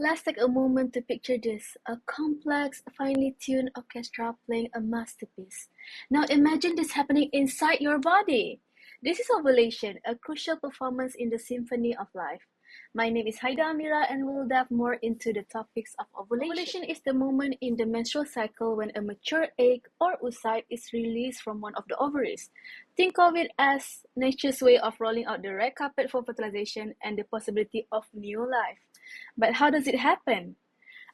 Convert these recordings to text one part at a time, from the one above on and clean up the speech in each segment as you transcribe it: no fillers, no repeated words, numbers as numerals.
Let's take a moment to picture this, a complex, finely tuned orchestra playing a masterpiece. Now imagine this happening inside your body. This is ovulation, a crucial performance in the symphony of life. My name is Haidah Amiera and we'll dive more into the topics of ovulation. Ovulation is the moment in the menstrual cycle when a mature egg or oocyte is released from one of the ovaries. Think of it as nature's way of rolling out the red carpet for fertilization and the possibility of new life. But how does it happen?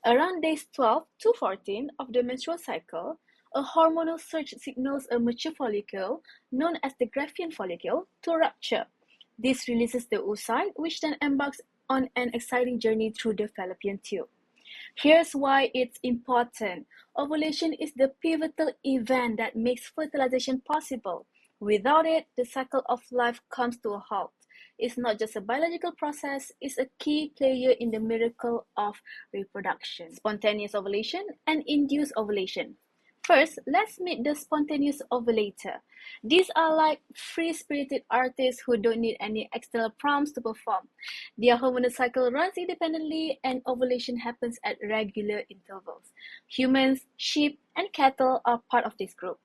Around days 12 to 14 of the menstrual cycle, a hormonal surge signals a mature follicle, known as the Graafian follicle, to rupture. This releases the oocyte, which then embarks on an exciting journey through the fallopian tube. Here's why it's important. Ovulation is the pivotal event that makes fertilization possible. Without it, the cycle of life comes to a halt. It's not just a biological process, it's a key player in the miracle of reproduction. Spontaneous ovulation and induced ovulation. First, let's meet the spontaneous ovulator. These are like free-spirited artists who don't need any external prompts to perform. Their hormonal cycle runs independently and ovulation happens at regular intervals. Humans, sheep, and cattle are part of this group.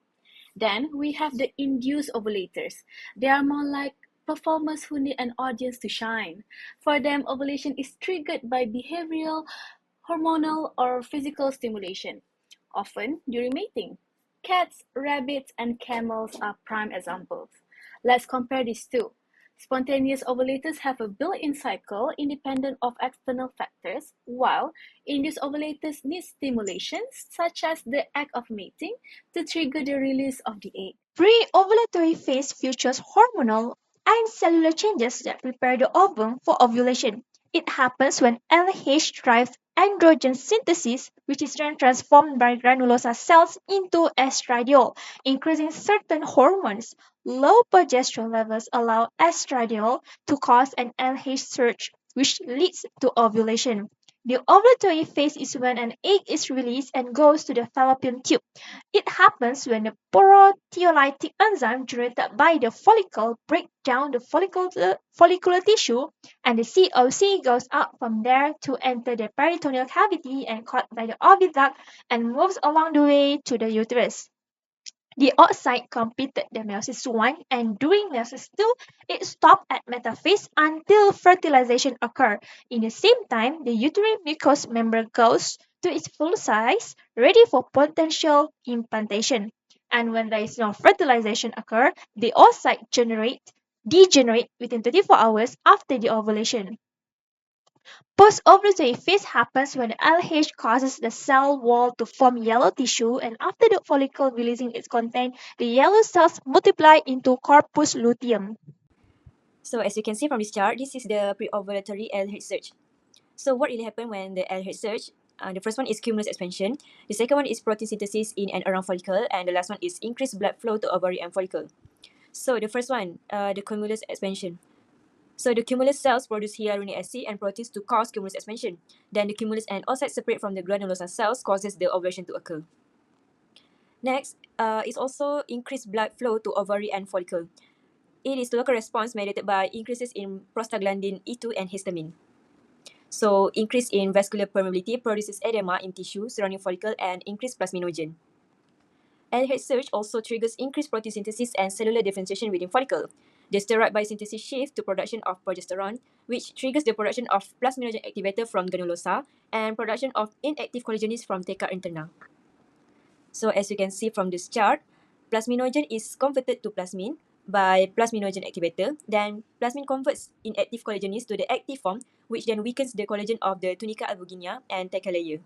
Then we have the induced ovulators. They are more like performers who need an audience to shine. For them, ovulation is triggered by behavioral, hormonal, or physical stimulation, often during mating. Cats, rabbits, and camels are prime examples. Let's compare these two. Spontaneous ovulators have a built-in cycle independent of external factors, while induced ovulators need stimulations, such as the act of mating, to trigger the release of the egg. Pre-ovulatory phase features hormonal and cellular changes that prepare the ovum for ovulation. It happens when LH drives androgen synthesis, which is then transformed by granulosa cells into estradiol, increasing certain hormones. Low progesterone levels allow estradiol to cause an LH surge, which leads to ovulation. The ovulatory phase is when an egg is released and goes to the fallopian tube. It happens when the proteolytic enzyme generated by the follicle breaks down the follicular tissue, and the COC goes out from there to enter the peritoneal cavity and caught by the oviduct and moves along the way to the uterus. The oocyte completed the meiosis 1, and during meiosis 2, it stopped at metaphase until fertilization occurred. In the same time, the uterine mucous membrane goes to its full size, ready for potential implantation. And when there is no fertilization occur, the oocyte degenerate within 24 hours after the ovulation. Post-ovulatory phase happens when the LH causes the cell wall to form yellow tissue, and after the follicle releasing its content, the yellow cells multiply into corpus luteum. So as you can see from this chart, this is the pre-ovulatory LH surge. So what really happened when the LH surge? The first one is cumulus expansion. The second one is protein synthesis in and around follicle. And the last one is increased blood flow to ovary and follicle. So the first one, the cumulus expansion. So the cumulus cells produce hyaluronic acid and proteins to cause cumulus expansion. Then the cumulus and oocyte separate from the granulosa cells causes the ovulation to occur. Next, is also increased blood flow to ovary and follicle. It is local response mediated by increases in prostaglandin E2 and histamine. So increase in vascular permeability produces edema in tissue surrounding follicle and increased plasminogen. LH surge also triggers increased protein synthesis and cellular differentiation within follicle. The steroid biosynthesis shift to production of progesterone, which triggers the production of plasminogen activator from granulosa and production of inactive collagenase from theca interna. So as you can see from this chart, plasminogen is converted to plasmin by plasminogen activator. Then plasmin converts inactive collagenase to the active form, which then weakens the collagen of the tunica albuginea and theca layer.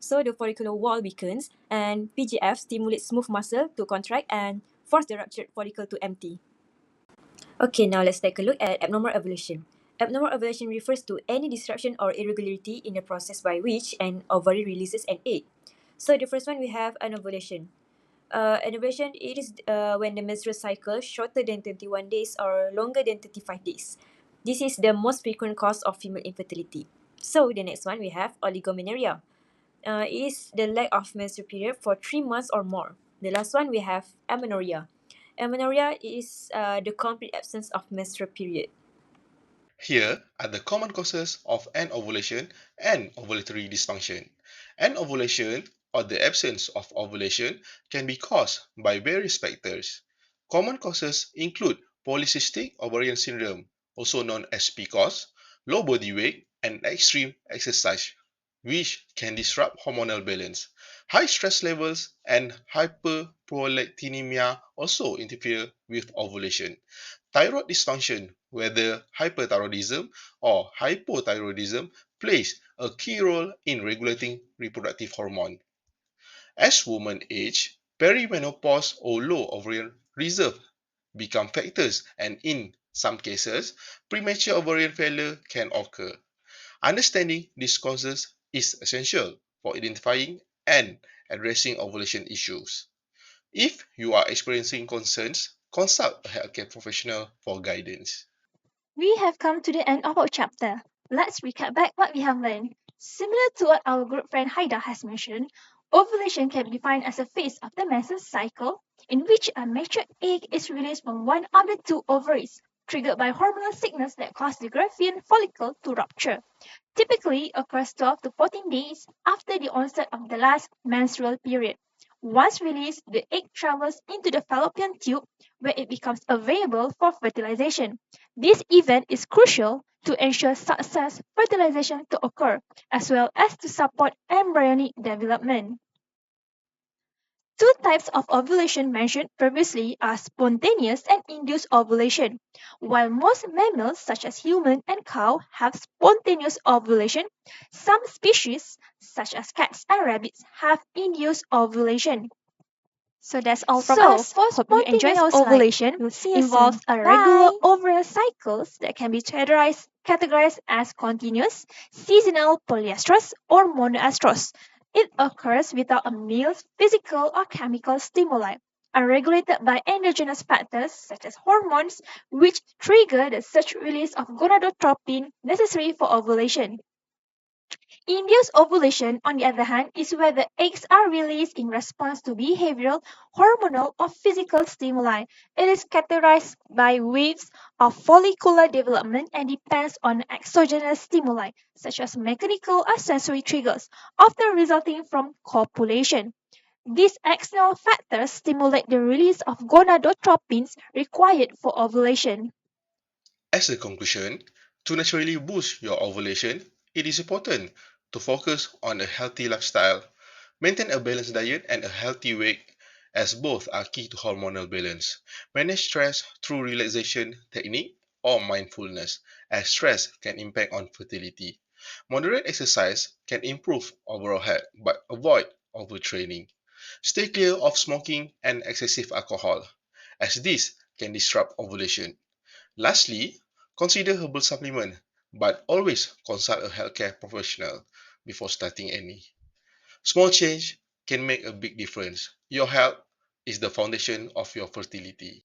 So the follicular wall weakens, and PGF stimulates smooth muscle to contract and force the ruptured follicle to empty. Okay, now let's take a look at abnormal ovulation. Abnormal ovulation refers to any disruption or irregularity in the process by which an ovary releases an egg. So the first one we have anovulation. Anovulation, it is when the menstrual cycle shorter than 21 days or longer than 35 days. This is the most frequent cause of female infertility. So the next one we have oligomenorrhea. It is the lack of menstrual period for 3 months or more. The last one we have amenorrhea. Amenorrhea is the complete absence of menstrual period. Here are the common causes of anovulation and ovulatory dysfunction. Anovulation, or the absence of ovulation, can be caused by various factors. Common causes include polycystic ovarian syndrome, also known as PCOS, low body weight, and extreme exercise, which can disrupt hormonal balance. High stress levels and hyperprolactinemia also interfere with ovulation. Thyroid dysfunction, whether hyperthyroidism or hypothyroidism, plays a key role in regulating reproductive hormone. As women age, perimenopause or low ovarian reserve become factors, and in some cases, premature ovarian failure can occur. Understanding these causes is essential for identifying and addressing ovulation issues. If you are experiencing concerns, consult a healthcare professional for guidance. We have come to the end of our chapter. Let's recap back what we have learned. Similar to what our good friend Haidah has mentioned, ovulation can be defined as a phase of the menstrual cycle in which a mature egg is released from one of the two ovaries, triggered by hormonal signals that cause the Graafian follicle to rupture. Typically occurs 12 to 14 days after the onset of the last menstrual period. Once released, the egg travels into the fallopian tube where it becomes available for fertilization. This event is crucial to ensure success fertilization to occur, as well as to support embryonic development. Two types of ovulation mentioned previously are spontaneous and induced ovulation. While most mammals, such as human and cow, have spontaneous ovulation, some species, such as cats and rabbits, have induced ovulation. So that's all from So, us. for Hope you enjoy spontaneous our slide. ovulation, We'll see you involves soon. a regular Bye. ovarian cycles that can be categorized as continuous, seasonal, polyestrous, or monoestrous. It occurs without a male's physical or chemical stimuli, and regulated by endogenous factors such as hormones, which trigger the surge release of gonadotropin necessary for ovulation. Induced ovulation, on the other hand, is where the eggs are released in response to behavioral, hormonal, or physical stimuli. It is characterized by waves of follicular development and depends on exogenous stimuli, such as mechanical or sensory triggers, often resulting from copulation. These external factors stimulate the release of gonadotropins required for ovulation. As a conclusion, to naturally boost your ovulation, it is important to focus on a healthy lifestyle, maintain a balanced diet and a healthy weight, as both are key to hormonal balance. Manage stress through relaxation technique or mindfulness, as stress can impact on fertility. Moderate exercise can improve overall health, but avoid overtraining. Stay clear of smoking and excessive alcohol, as this can disrupt ovulation. Lastly, consider herbal supplement, but always consult a healthcare professional before starting any. Small change can make a big difference. Your health is the foundation of your fertility.